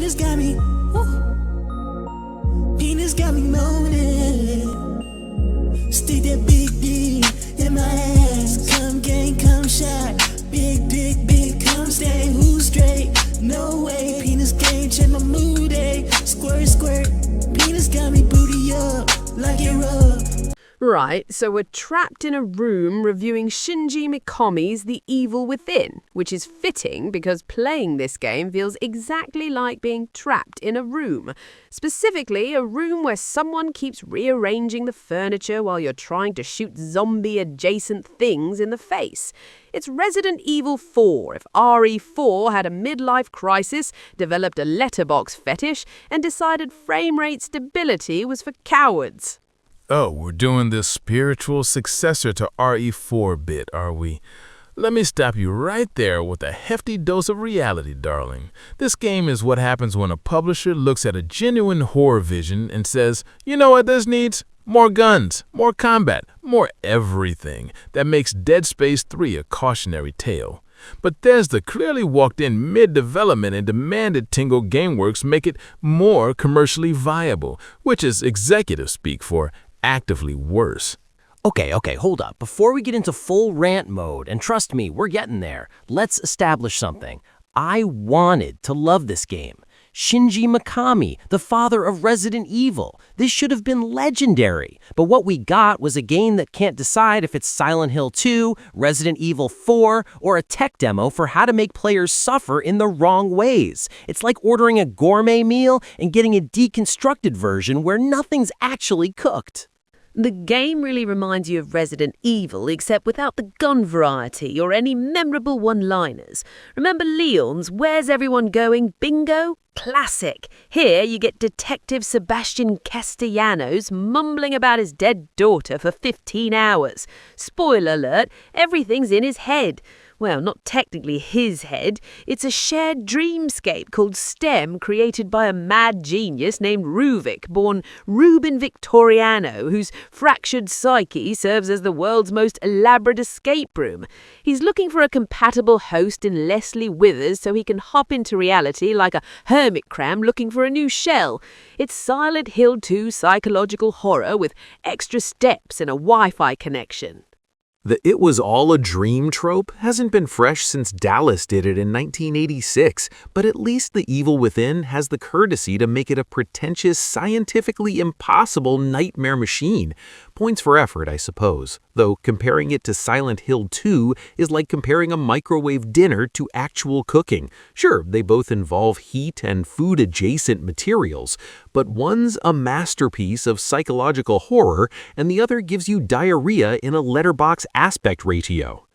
Penis got me, penis got me moaning. Stick that big D in my ass. Come gang, come shot. Big dick, big come stay. Who's straight? No way. Penis game, check my mood, eh? Squirt, squirt. Penis got me booty up like it rub. Right, so we're trapped in a room reviewing Shinji Mikami's The Evil Within, which is fitting because playing this game feels exactly like being trapped in a room. Specifically, a room where someone keeps rearranging the furniture while you're trying to shoot zombie-adjacent things in the face. It's Resident Evil 4 if RE4 had a midlife crisis, developed a letterbox fetish, and decided frame rate stability was for cowards. Oh, we're doing this spiritual successor to RE4 bit, are we? Let me stop you right there with a hefty dose of reality, darling. This game is what happens when a publisher looks at a genuine horror vision and says, you know what this needs? More guns, more combat, more everything. That makes Dead Space 3 a cautionary tale. Bethesda clearly walked in mid-development and demanded Tingle Gameworks make it more commercially viable, which is executive speak for actively worse. Okay, hold up. Before we get into full rant mode, and trust me, we're getting there, let's establish something. I wanted to love this game. Shinji Mikami, the father of Resident Evil. This should have been legendary. But what we got was a game that can't decide if it's Silent Hill 2, Resident Evil 4, or a tech demo for how to make players suffer in the wrong ways. It's like ordering a gourmet meal and getting a deconstructed version where nothing's actually cooked. The game really reminds you of Resident Evil, except without the gun variety or any memorable one-liners. Remember Leon's Where's Everyone Going? Bingo? Classic. Here you get Detective Sebastian Castellanos mumbling about his dead daughter for 15 hours. Spoiler alert, everything's in his head. Well, not technically his head. It's a shared dreamscape called STEM, created by a mad genius named Ruvik, born Ruben Victoriano, whose fractured psyche serves as the world's most elaborate escape room. He's looking for a compatible host in Leslie Withers so he can hop into reality like a hermit crab looking for a new shell. It's Silent Hill 2 psychological horror with extra steps and a Wi-Fi connection. The "it was all a dream" trope hasn't been fresh since Dallas did it in 1986, but at least The Evil Within has the courtesy to make it a pretentious, scientifically impossible nightmare machine. Points for effort, I suppose, though comparing it to Silent Hill 2 is like comparing a microwave dinner to actual cooking. Sure, they both involve heat and food-adjacent materials, but one's a masterpiece of psychological horror, and the other gives you diarrhea in a letterbox aspect ratio.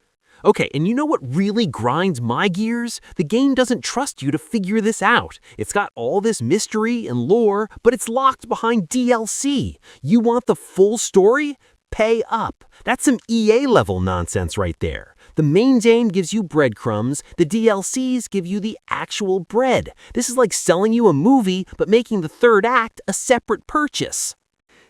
Okay, and you know what really grinds my gears? The game doesn't trust you to figure this out. It's got all this mystery and lore, but it's locked behind DLC. You want the full story? Pay up. That's some EA-level nonsense right there. The main game gives you breadcrumbs, the DLCs give you the actual bread. This is like selling you a movie, but making the third act a separate purchase.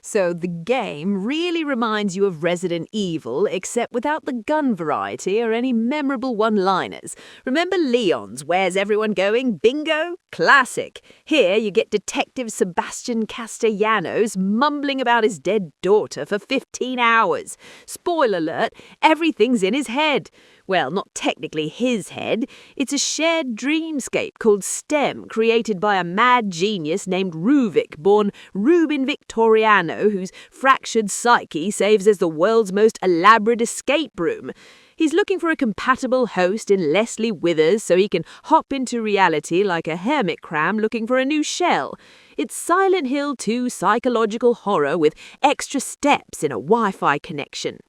So the game really reminds you of Resident Evil, except without the gun variety or any memorable one-liners. Remember Leon's Where's Everyone Going? Bingo? Classic. Here you get Detective Sebastian Castellanos mumbling about his dead daughter for 15 hours. Spoiler alert, everything's in his head. Well, not technically his head. It's a shared dreamscape called STEM, created by a mad genius named Ruvik, born Ruben Victoriano, whose fractured psyche serves as the world's most elaborate escape room. He's looking for a compatible host in Leslie Withers so he can hop into reality like a hermit crab looking for a new shell. It's Silent Hill 2 psychological horror with extra steps and a Wi-Fi connection.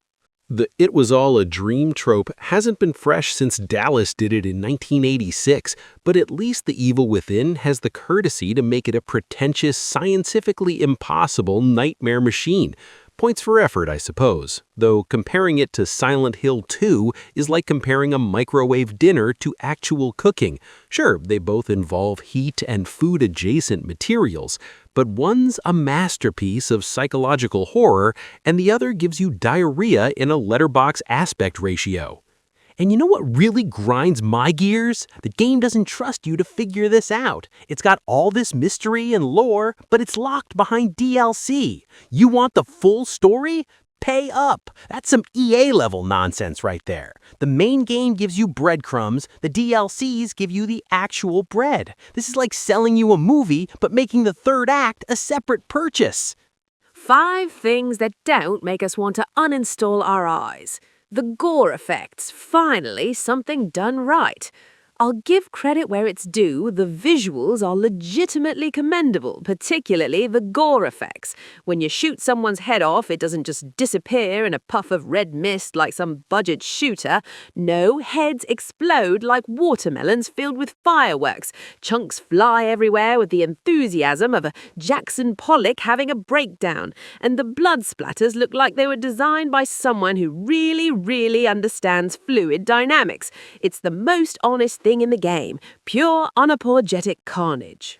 The "it was all a dream" trope hasn't been fresh since Dallas did it in 1986, but at least The Evil Within has the courtesy to make it a pretentious, scientifically impossible nightmare machine. Points for effort, I suppose, though comparing it to Silent Hill 2 is like comparing a microwave dinner to actual cooking. Sure, they both involve heat and food-adjacent materials, but one's a masterpiece of psychological horror, and the other gives you diarrhea in a letterbox aspect ratio. And you know what really grinds my gears? The game doesn't trust you to figure this out. It's got all this mystery and lore, but it's locked behind DLC. You want the full story? Pay up. That's some EA-level nonsense right there. The main game gives you breadcrumbs, the DLCs give you the actual bread. This is like selling you a movie, but making the third act a separate purchase. 5 things that don't make us want to uninstall our eyes. The gore effects, finally something done right. I'll give credit where it's due, the visuals are legitimately commendable, particularly the gore effects. When you shoot someone's head off, it doesn't just disappear in a puff of red mist like some budget shooter. No, heads explode like watermelons filled with fireworks. Chunks fly everywhere with the enthusiasm of a Jackson Pollock having a breakdown. And the blood splatters look like they were designed by someone who really understands fluid dynamics. It's the most honest thing in the game. Pure, unapologetic carnage.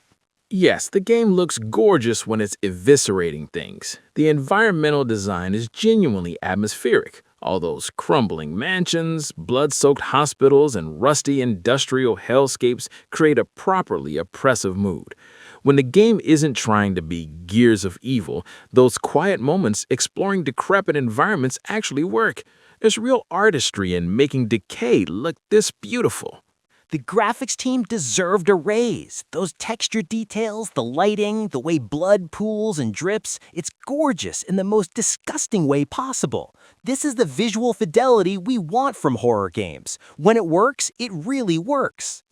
Yes, the game looks gorgeous when it's eviscerating things. The environmental design is genuinely atmospheric. All those crumbling mansions, blood-soaked hospitals, and rusty industrial hellscapes create a properly oppressive mood. When the game isn't trying to be Gears of Evil, those quiet moments exploring decrepit environments actually work. There's real artistry in making decay look this beautiful. The graphics team deserved a raise. Those texture details, the lighting, the way blood pools and drips, it's gorgeous in the most disgusting way possible. This is the visual fidelity we want from horror games. When it works, it really works.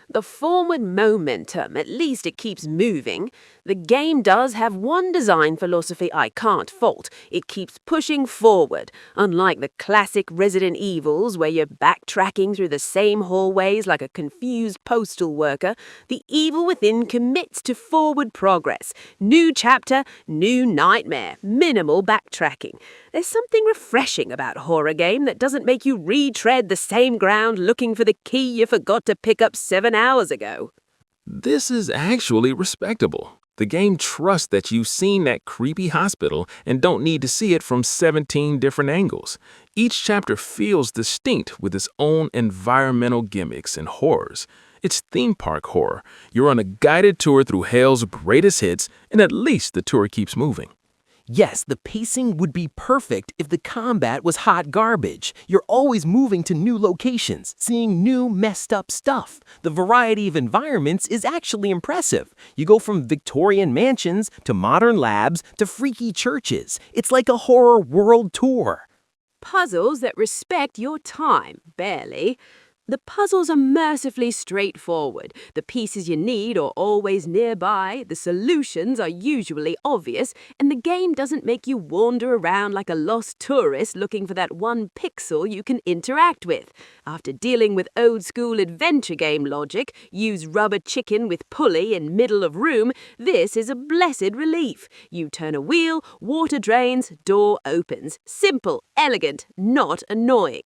The forward momentum, at least it keeps moving. The game does have one design philosophy I can't fault. It keeps pushing forward. Unlike the classic Resident Evils, where you're backtracking through the same hallways like a confused postal worker, the Evil Within commits to forward progress. New chapter, new nightmare, minimal backtracking. There's something refreshing about a horror game that doesn't make you retread the same ground looking for the key you forgot to pick up 7 hours ago. This is actually respectable. The game trusts that you've seen that creepy hospital and don't need to see it from 17 different angles. Each chapter feels distinct with its own environmental gimmicks and horrors. It's theme park horror. You're on a guided tour through hell's greatest hits, and at least the tour keeps moving. Yes, the pacing would be perfect if the combat was hot garbage. You're always moving to new locations, seeing new messed up stuff. The variety of environments is actually impressive. You go from Victorian mansions to modern labs to freaky churches. It's like a horror world tour. Puzzles that respect your time, barely. The puzzles are mercifully straightforward. The pieces you need are always nearby, the solutions are usually obvious, and the game doesn't make you wander around like a lost tourist looking for that one pixel you can interact with. After dealing with old-school adventure game logic, use rubber chicken with pulley in middle of room, this is a blessed relief. You turn a wheel, water drains, door opens. Simple, elegant, not annoying.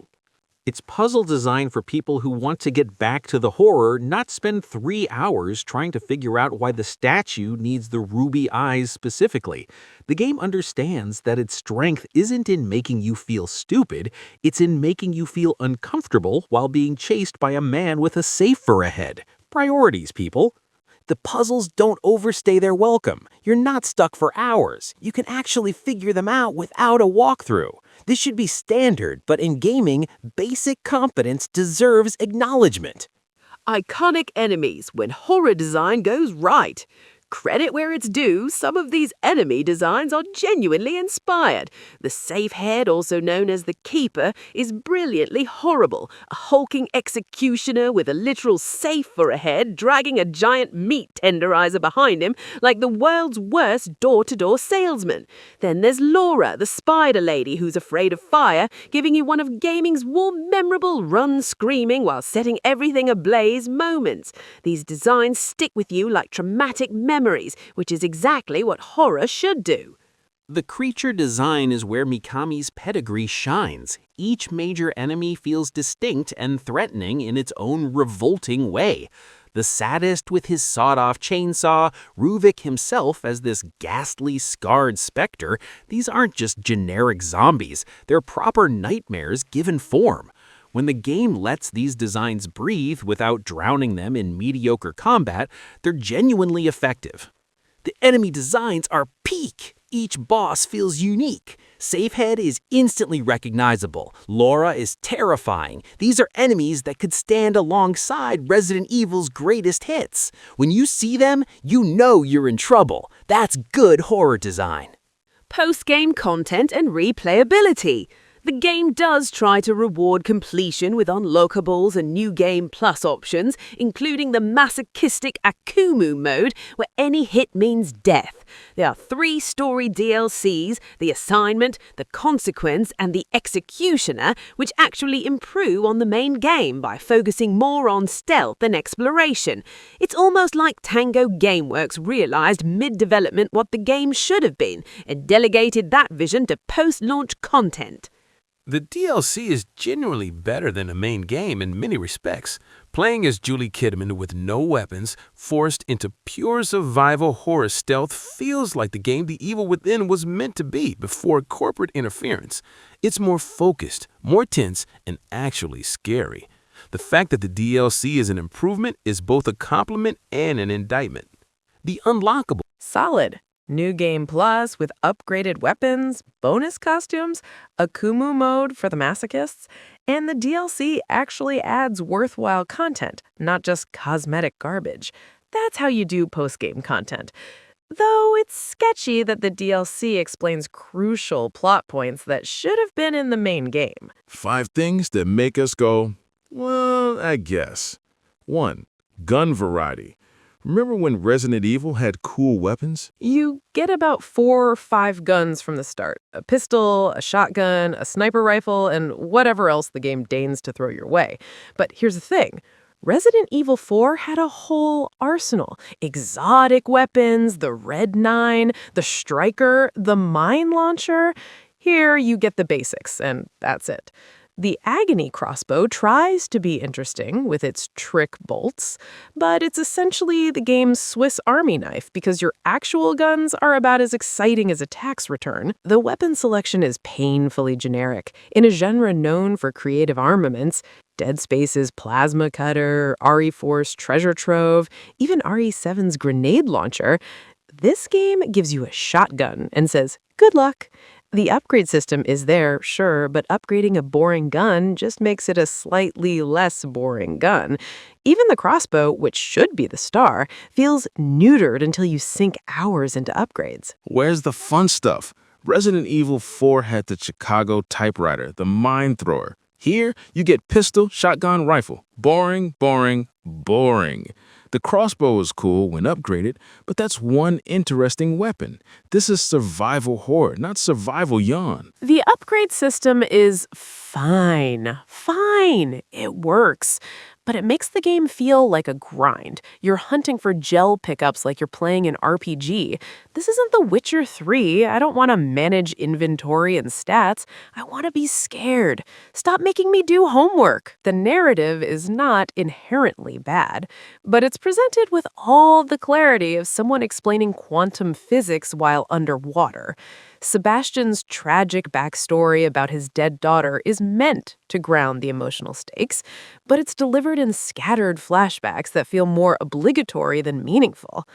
It's puzzle design for people who want to get back to the horror, not spend 3 hours trying to figure out why the statue needs the ruby eyes specifically. The game understands that its strength isn't in making you feel stupid, it's in making you feel uncomfortable while being chased by a man with a safe for a head. Priorities, people. The puzzles don't overstay their welcome. You're not stuck for hours. You can actually figure them out without a walkthrough. This should be standard, but in gaming, basic competence deserves acknowledgement. Iconic enemies when horror design goes right. Credit where it's due, some of these enemy designs are genuinely inspired. The safe head, also known as the Keeper, is brilliantly horrible. A hulking executioner with a literal safe for a head, dragging a giant meat tenderizer behind him like the world's worst door-to-door salesman. Then there's Laura, the spider lady who's afraid of fire, giving you one of gaming's warm, memorable run screaming while setting everything ablaze moments. These designs stick with you like traumatic memories, which is exactly what horror should do. The creature design is where Mikami's pedigree shines. Each major enemy feels distinct and threatening in its own revolting way. The saddest with his sawed-off chainsaw, Ruvik himself as this ghastly, scarred specter. These aren't just generic zombies, they're proper nightmares given form. When the game lets these designs breathe without drowning them in mediocre combat, they're genuinely effective. The enemy designs are peak. Each boss feels unique. Safehead is instantly recognizable. Laura is terrifying. These are enemies that could stand alongside Resident Evil's greatest hits. When you see them, you know you're in trouble. That's good horror design. Post-game content and replayability. The game does try to reward completion with unlockables and New Game Plus options, including the masochistic AMD mode, where any hit means death. There are 3 story DLCs, the Assignment, the Consequence, and the Executioner, which actually improve on the main game by focusing more on stealth and exploration. It's almost like Tango Gameworks realized mid-development what the game should have been, and delegated that vision to post-launch content. The DLC is genuinely better than the main game in many respects. Playing as Julie Kidman with no weapons, forced into pure survival horror stealth feels like the game The Evil Within was meant to be before corporate interference. It's more focused, more tense, and actually scary. The fact that the DLC is an improvement is both a compliment and an indictment. The unlockable. Solid. New Game Plus with upgraded weapons, bonus costumes, a Kumu mode for the masochists, and the DLC actually adds worthwhile content, not just cosmetic garbage. That's how you do post-game content. Though it's sketchy that the DLC explains crucial plot points that should have been in the main game. 5 things that make us go, well, I guess. 1. Gun variety. Remember when Resident Evil had cool weapons? You get about 4 or 5 guns from the start. A pistol, a shotgun, a sniper rifle, and whatever else the game deigns to throw your way. But here's the thing. Resident Evil 4 had a whole arsenal. Exotic weapons, the Red 9, the Striker, the mine launcher. Here you get the basics, and that's it. The Agony crossbow tries to be interesting with its trick bolts, but it's essentially the game's Swiss Army knife because your actual guns are about as exciting as a tax return. The weapon selection is painfully generic. In a genre known for creative armaments, Dead Space's plasma cutter, RE4's treasure trove, even RE7's grenade launcher, this game gives you a shotgun and says, good luck. The upgrade system is there, sure, but upgrading a boring gun just makes it a slightly less boring gun. Even the crossbow, which should be the star, feels neutered until you sink hours into upgrades. Where's the fun stuff? Resident Evil 4 had the Chicago typewriter, the mine thrower. Here, you get pistol, shotgun, rifle. Boring, boring, boring. The crossbow is cool when upgraded, but that's one interesting weapon. This is survival horror, not survival yawn. The upgrade system is fine. It works. But it makes the game feel like a grind. You're hunting for gel pickups like you're playing an RPG. This isn't The Witcher 3. I don't want to manage inventory and stats. I want to be scared. Stop making me do homework. The narrative is not inherently bad, but it's presented with all the clarity of someone explaining quantum physics while underwater. Sebastian's tragic backstory about his dead daughter is meant to ground the emotional stakes, but it's delivered in scattered flashbacks that feel more obligatory than meaningful.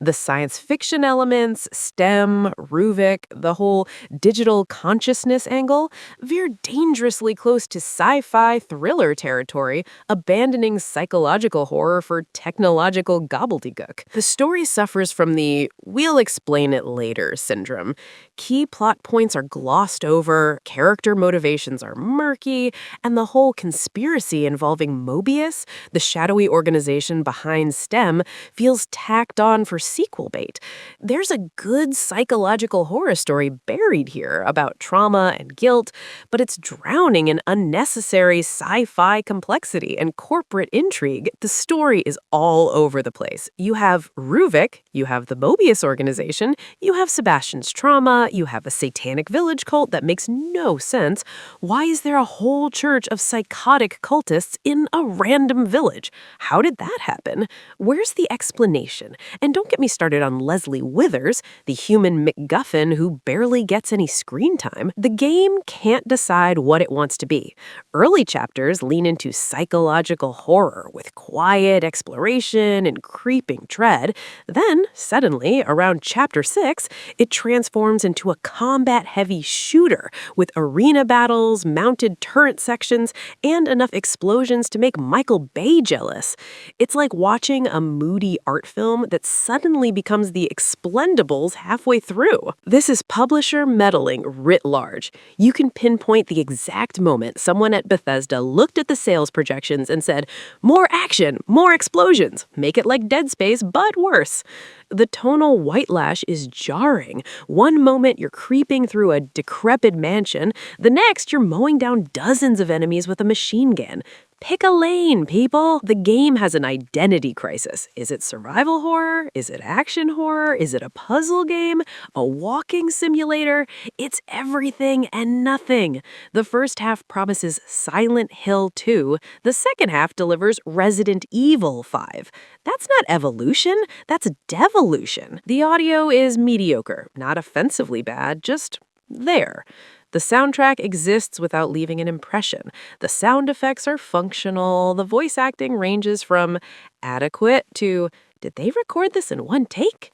The science fiction elements, STEM, Ruvik, the whole digital consciousness angle veer dangerously close to sci-fi thriller territory, abandoning psychological horror for technological gobbledygook. The story suffers from the "we'll explain it later" syndrome. Key plot points are glossed over, character motivations are murky, and the whole conspiracy involving Mobius, the shadowy organization behind STEM, feels tacked on for sequel bait. There's a good psychological horror story buried here about trauma and guilt, but it's drowning in unnecessary sci-fi complexity and corporate intrigue. The story is all over the place. You have Ruvik, you have the Mobius organization, you have Sebastian's trauma, you have a satanic village cult that makes no sense. Why is there a whole church of psychotic cultists in a random village? How did that happen? Where's the explanation? And don't get get me started on Leslie Withers, the human MacGuffin who barely gets any screen time. The game can't decide what it wants to be. Early chapters lean into psychological horror with quiet exploration and creeping dread. Then, suddenly, around chapter 6, it transforms into a combat-heavy shooter with arena battles, mounted turret sections, and enough explosions to make Michael Bay jealous. It's like watching a moody art film that suddenly becomes The Explendables halfway through. This is publisher meddling writ large. You can pinpoint the exact moment someone at Bethesda looked at the sales projections and said, "More action, more explosions, make it like Dead Space, but worse." The tonal white lash is jarring. One moment you're creeping through a decrepit mansion, the next you're mowing down dozens of enemies with a machine gun. Pick a lane, people. The game has an identity crisis. Is it survival horror? Is it action horror? Is it a puzzle game? A walking simulator? It's everything and nothing. The first half promises Silent Hill 2. The second half delivers Resident Evil 5. That's not evolution. That's devolution. The audio is mediocre, not offensively bad, just there. The soundtrack exists without leaving an impression. The sound effects are functional. The voice acting ranges from adequate to, did they record this in one take?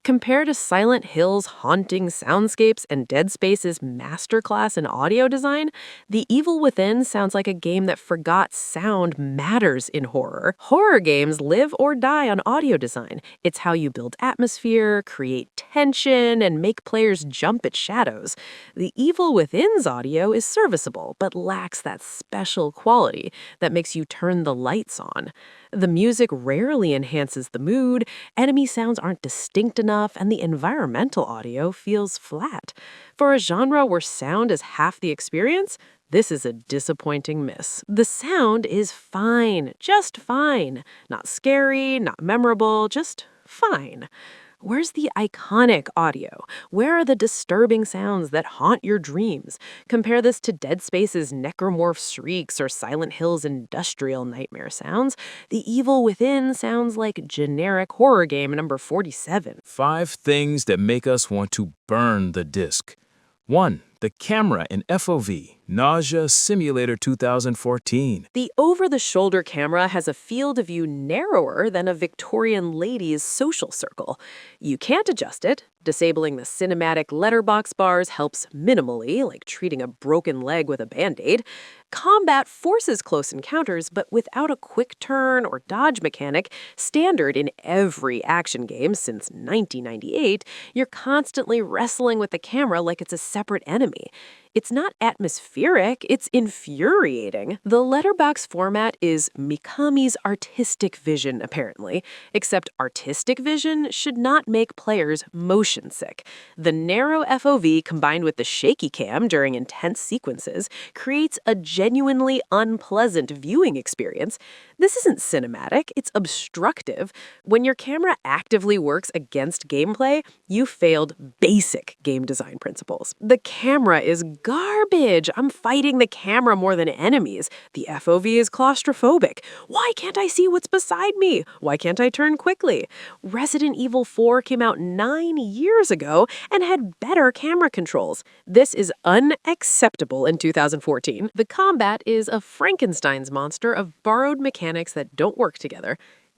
Compared to Silent Hill's haunting soundscapes and Dead Space's masterclass in audio design, The Evil Within sounds like a game that forgot sound matters in horror. Horror games live or die on audio design. It's how you build atmosphere, create tension, and make players jump at shadows. The Evil Within's audio is serviceable, but lacks that special quality that makes you turn the lights on. The music rarely enhances the mood, enemy sounds aren't distinct enough, and the environmental audio feels flat. For a genre where sound is half the experience, this is a disappointing miss. The sound is fine, just fine. Not scary, not memorable, just fine. Where's the iconic audio? Where are the disturbing sounds that haunt your dreams? Compare this to Dead Space's necromorph shrieks or Silent Hill's industrial nightmare sounds. The Evil Within sounds like generic horror game number 47. 5 things that make us want to burn the disk. 1. The camera in FOV, Nausea Simulator 2014. The over-the-shoulder camera has a field of view narrower than a Victorian lady's social circle. You can't adjust it. Disabling the cinematic letterbox bars helps minimally, like treating a broken leg with a Band-Aid. Combat forces close encounters, but without a quick turn or dodge mechanic, standard in every action game since 1998, you're constantly wrestling with the camera like it's a separate enemy. It's not atmospheric, it's infuriating. The letterbox format is Mikami's artistic vision, apparently, except artistic vision should not make players motion sick. The narrow FOV combined with the shaky cam during intense sequences creates a genuinely unpleasant viewing experience. This isn't cinematic, it's obstructive. When your camera actively works against gameplay, you failed basic game design principles. The camera is garbage. I'm fighting the camera more than enemies. The FOV is claustrophobic. Why can't I see what's beside me? Why can't I turn quickly? Resident Evil 4 came out 9 years ago and had better camera controls. This is unacceptable in 2014. The combat is a Frankenstein's monster of borrowed mechanics that don't work together.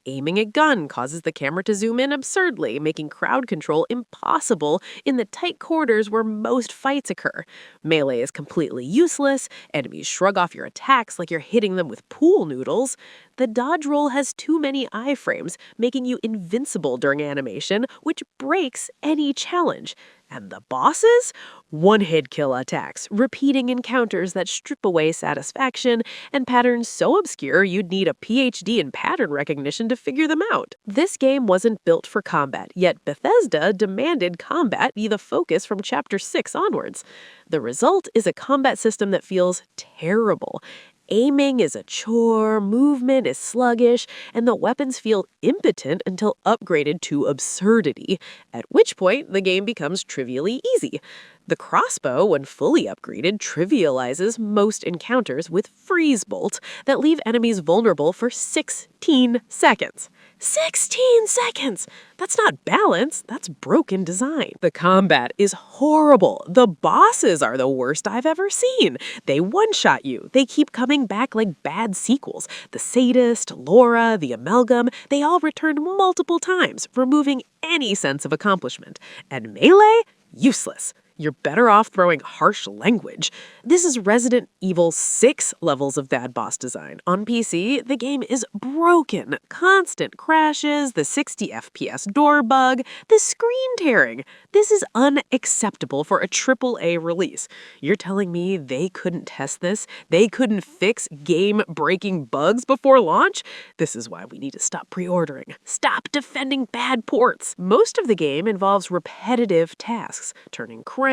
Aiming a gun causes the camera to zoom in absurdly, making crowd control impossible in the tight quarters where most fights occur. Melee is completely useless, enemies shrug off your attacks like you're hitting them with pool noodles. The dodge roll has too many iframes, making you invincible during animation, which breaks any challenge. And the bosses? One-hit kill attacks, repeating encounters that strip away satisfaction, and patterns so obscure you'd need a PhD in pattern recognition to figure them out. This game wasn't built for combat, yet Bethesda demanded combat be the focus from Chapter 6 onwards. The result is a combat system that feels terrible. Aiming is a chore, movement is sluggish, and the weapons feel impotent until upgraded to absurdity, at which point the game becomes trivially easy. The crossbow, when fully upgraded, trivializes most encounters with freeze bolts that leave enemies vulnerable for 16 seconds. 16 seconds! That's not balance, that's broken design. The combat is horrible. The bosses are the worst I've ever seen. They one-shot you. They keep coming back like bad sequels. The Sadist, Laura, the Amalgam, they all return multiple times, removing any sense of accomplishment. And Melee? Useless. You're better off throwing harsh language. This is Resident Evil 6 levels of bad boss design. On PC, the game is broken. Constant crashes, the 60 FPS door bug, the screen tearing. This is unacceptable for a AAA release. You're telling me they couldn't test this? They couldn't fix game-breaking bugs before launch? This is why we need to stop pre-ordering. Stop defending bad ports. Most of the game involves repetitive tasks, turning cranks,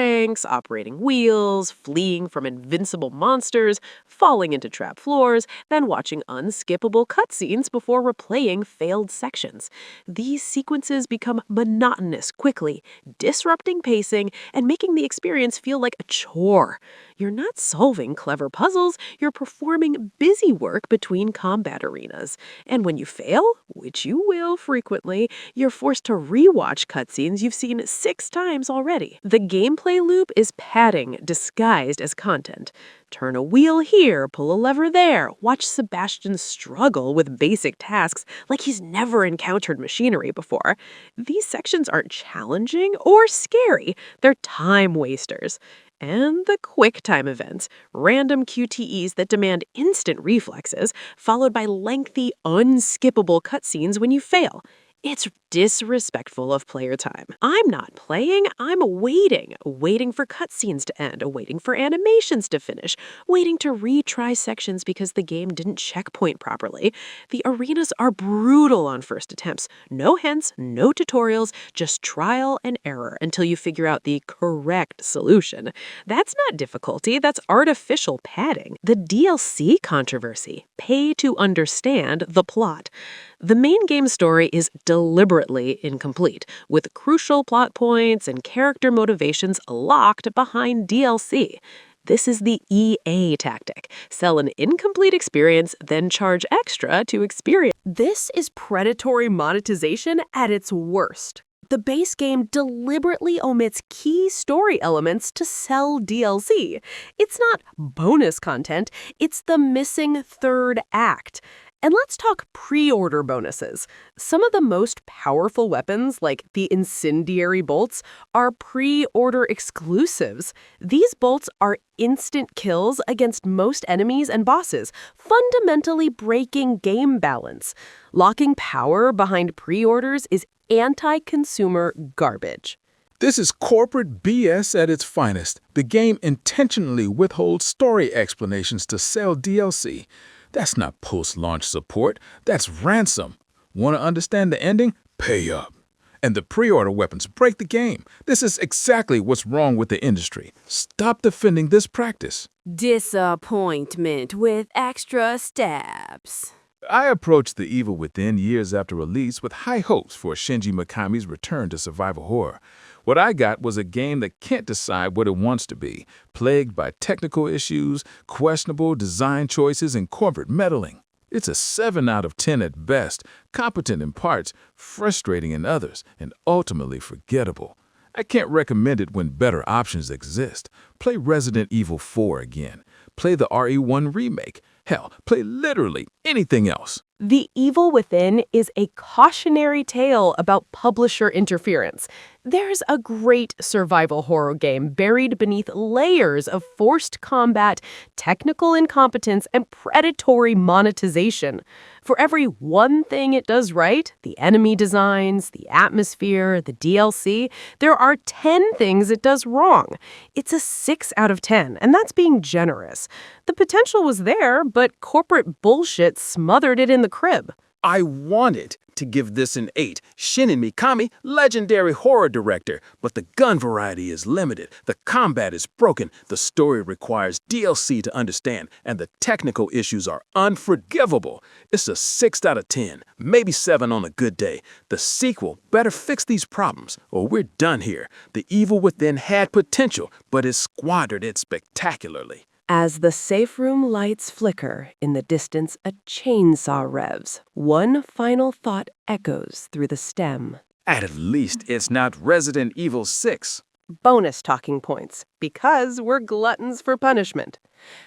operating wheels, fleeing from invincible monsters, falling into trap floors, then watching unskippable cutscenes before replaying failed sections. These sequences become monotonous quickly, disrupting pacing and making the experience feel like a chore. You're not solving clever puzzles, you're performing busy work between combat arenas. And when you fail, which you will frequently, you're forced to rewatch cutscenes you've seen 6 times already. The gameplay loop is padding disguised as content. Turn a wheel here, pull a lever there, watch Sebastian struggle with basic tasks like he's never encountered machinery before. These sections aren't challenging or scary, they're time wasters. And the quick time events, random QTEs that demand instant reflexes, followed by lengthy, unskippable cutscenes when you fail. It's disrespectful of player time. I'm not playing, I'm waiting for cutscenes to end, waiting for animations to finish, waiting to retry sections because the game didn't checkpoint properly. The arenas are brutal on first attempts. No hints, no tutorials, just trial and error until you figure out the correct solution. That's not difficulty, that's artificial padding. The DLC controversy. Pay to understand the plot. The main game story is deliberately incomplete, with crucial plot points and character motivations locked behind DLC. This is the EA tactic. Sell an incomplete experience, then charge extra to experience. This is predatory monetization at its worst. The base game deliberately omits key story elements to sell DLC. It's not bonus content, it's the missing third act. And let's talk pre-order bonuses. Some of the most powerful weapons, like the incendiary bolts, are pre-order exclusives. These bolts are instant kills against most enemies and bosses, fundamentally breaking game balance. Locking power behind pre-orders is anti-consumer garbage. This is corporate BS at its finest. The game intentionally withholds story explanations to sell DLC. That's not post-launch support, that's ransom. Want to understand the ending? Pay up. And the pre-order weapons break the game. This is exactly what's wrong with the industry. Stop defending this practice. Disappointment with extra steps. I approached The Evil Within years after release with high hopes for Shinji Mikami's return to survival horror. What I got was a game that can't decide what it wants to be, plagued by technical issues, questionable design choices, and corporate meddling. It's a 7 out of 10 at best, competent in parts, frustrating in others, and ultimately forgettable. I can't recommend it when better options exist. Play Resident Evil 4 again. Play the RE1 remake. Hell, play literally anything else. The Evil Within is a cautionary tale about publisher interference. There's a great survival horror game buried beneath layers of forced combat, technical incompetence, and predatory monetization. For every one thing it does right, the enemy designs, the atmosphere, the DLC, there are 10 things it does wrong. It's a 6 out of 10, and that's being generous. The potential was there, but corporate bullshit smothered it in the crib. I wanted to give this an 8. Shin Mikami, legendary horror director, but the gun variety is limited, the combat is broken, the story requires DLC to understand, and the technical issues are unforgivable. It's a 6 out of 10, maybe 7 on a good day. The sequel better fix these problems, or we're done here. The Evil Within had potential, but it squandered it spectacularly. As the safe room lights flicker, in the distance a chainsaw revs. One final thought echoes through the stem. At least it's not Resident Evil 6. Bonus talking points, because we're gluttons for punishment.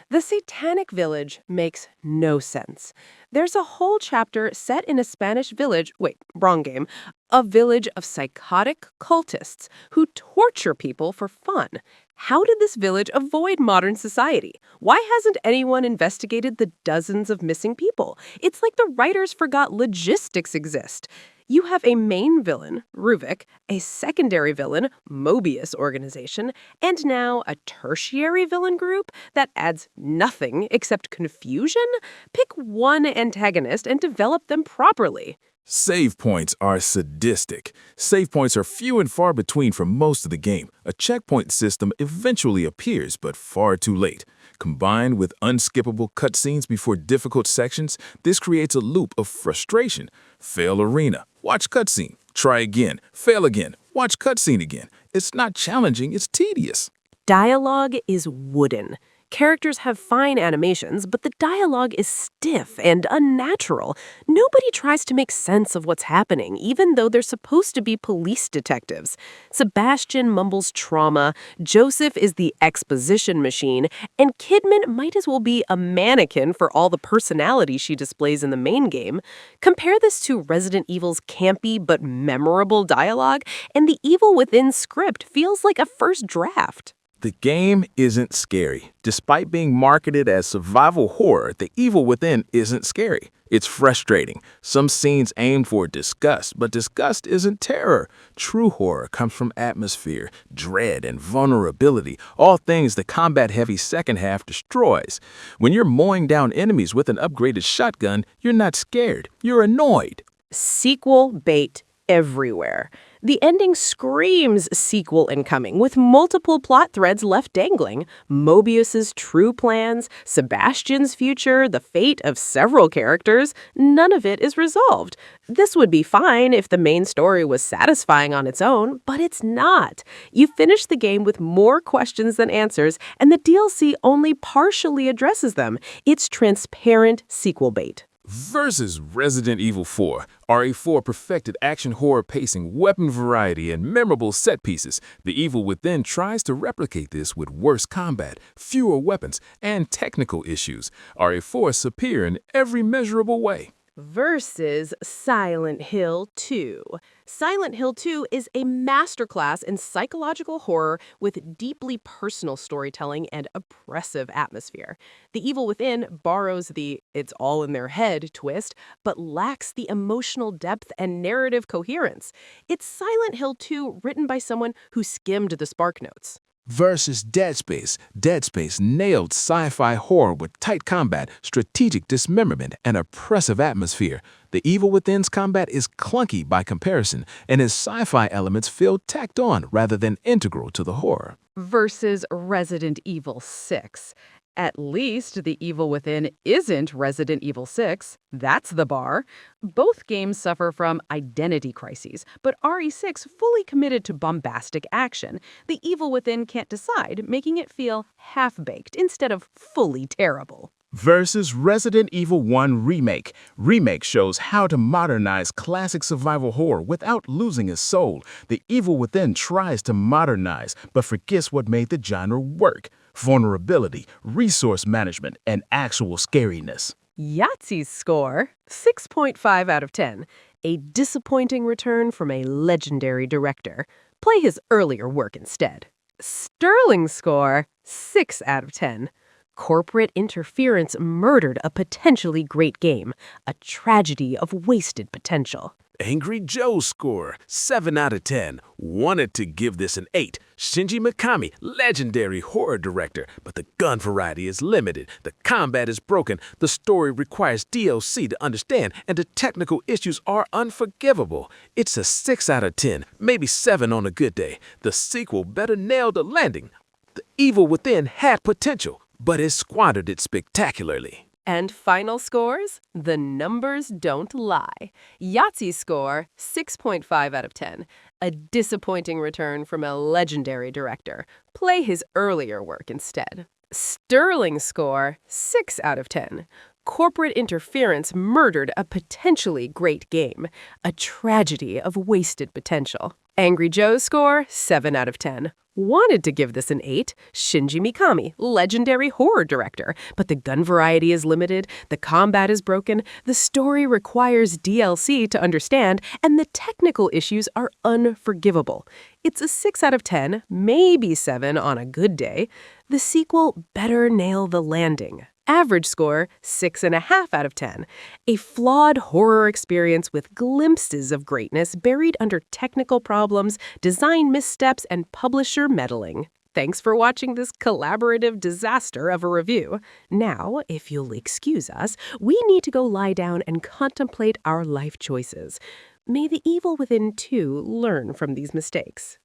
The Satanic Village makes no sense. There's a whole chapter set in a Spanish village, wrong game, a village of psychotic cultists who torture people for fun. How did this village avoid modern society? Why hasn't anyone investigated the dozens of missing people? It's like the writers forgot logistics exist. You have a main villain, Ruvik, a secondary villain, Mobius Organization, and now a tertiary villain group that adds nothing except confusion? Pick one antagonist and develop them properly. Save points are sadistic. Save points are few and far between for most of the game. A checkpoint system eventually appears, but far too late. Combined with unskippable cutscenes before difficult sections, this creates a loop of frustration. Fail arena, watch cutscene. Try again, fail again, watch cutscene again. It's not challenging, it's tedious. Dialogue is wooden. Characters have fine animations, but the dialogue is stiff and unnatural. Nobody tries to make sense of what's happening, even though they're supposed to be police detectives. Sebastian mumbles trauma, Joseph is the exposition machine, and Kidman might as well be a mannequin for all the personality she displays in the main game. Compare this to Resident Evil's campy but memorable dialogue, and the Evil Within script feels like a first draft. The game isn't scary. Despite being marketed as survival horror, The Evil Within isn't scary. It's frustrating. Some scenes aim for disgust, but disgust isn't terror. True horror comes from atmosphere, dread, and vulnerability, all things the combat-heavy second half destroys. When you're mowing down enemies with an upgraded shotgun, you're not scared. You're annoyed. Sequel bait everywhere. The ending screams sequel incoming, with multiple plot threads left dangling. Mobius's true plans, Sebastian's future, the fate of several characters, none of it is resolved. This would be fine if the main story was satisfying on its own, but it's not. You finish the game with more questions than answers, and the DLC only partially addresses them. It's transparent sequel bait. Versus Resident Evil 4. RE4 perfected action horror pacing, weapon variety, and memorable set pieces. The Evil Within tries to replicate this with worse combat, fewer weapons, and technical issues. RE4 is superior in every measurable way. Versus Silent Hill 2. Silent Hill 2 is a masterclass in psychological horror with deeply personal storytelling and oppressive atmosphere. The Evil Within borrows the "it's all in their head" twist, but lacks the emotional depth and narrative coherence. It's Silent Hill 2 written by someone who skimmed the spark notes. Versus Dead Space. Dead Space nailed sci-fi horror with tight combat, strategic dismemberment, and oppressive atmosphere. The Evil Within's combat is clunky by comparison, and its sci-fi elements feel tacked on rather than integral to the horror. Versus Resident Evil 6. At least The Evil Within isn't Resident Evil 6. That's the bar. Both games suffer from identity crises, but RE6 fully committed to bombastic action. The Evil Within can't decide, making it feel half-baked instead of fully terrible. Versus Resident Evil 1 Remake. Remake shows how to modernize classic survival horror without losing its soul. The Evil Within tries to modernize, but forgets what made the genre work. Vulnerability, resource management, and actual scariness. Yahtzee's score, 6.5 out of 10. A disappointing return from a legendary director. Play his earlier work instead. Sterling's score, 6 out of 10. Corporate interference murdered a potentially great game. A tragedy of wasted potential. Angry Joe's score, 7 out of 10. Wanted to give this an 8. Shinji Mikami, legendary horror director, but the gun variety is limited, the combat is broken, the story requires DLC to understand, and the technical issues are unforgivable. It's a 6 out of 10, maybe 7 on a good day. The sequel better nail the landing. The Evil Within had potential, but it squandered it spectacularly. And final scores? The numbers don't lie. Yahtzee's score, 6.5 out of 10. A disappointing return from a legendary director. Play his earlier work instead. Sterling score, 6 out of 10. Corporate interference murdered a potentially great game. A tragedy of wasted potential. Angry Joe's score, 7 out of 10. Wanted to give this an 8, Shinji Mikami, legendary horror director, but the gun variety is limited, the combat is broken, the story requires DLC to understand, and the technical issues are unforgivable. It's a 6 out of 10, maybe 7 on a good day. The sequel better nail the landing. Average score, 6.5 out of 10. A flawed horror experience with glimpses of greatness buried under technical problems, design missteps, and publisher meddling. Thanks for watching this collaborative disaster of a review. Now, if you'll excuse us, we need to go lie down and contemplate our life choices. May the evil within too learn from these mistakes.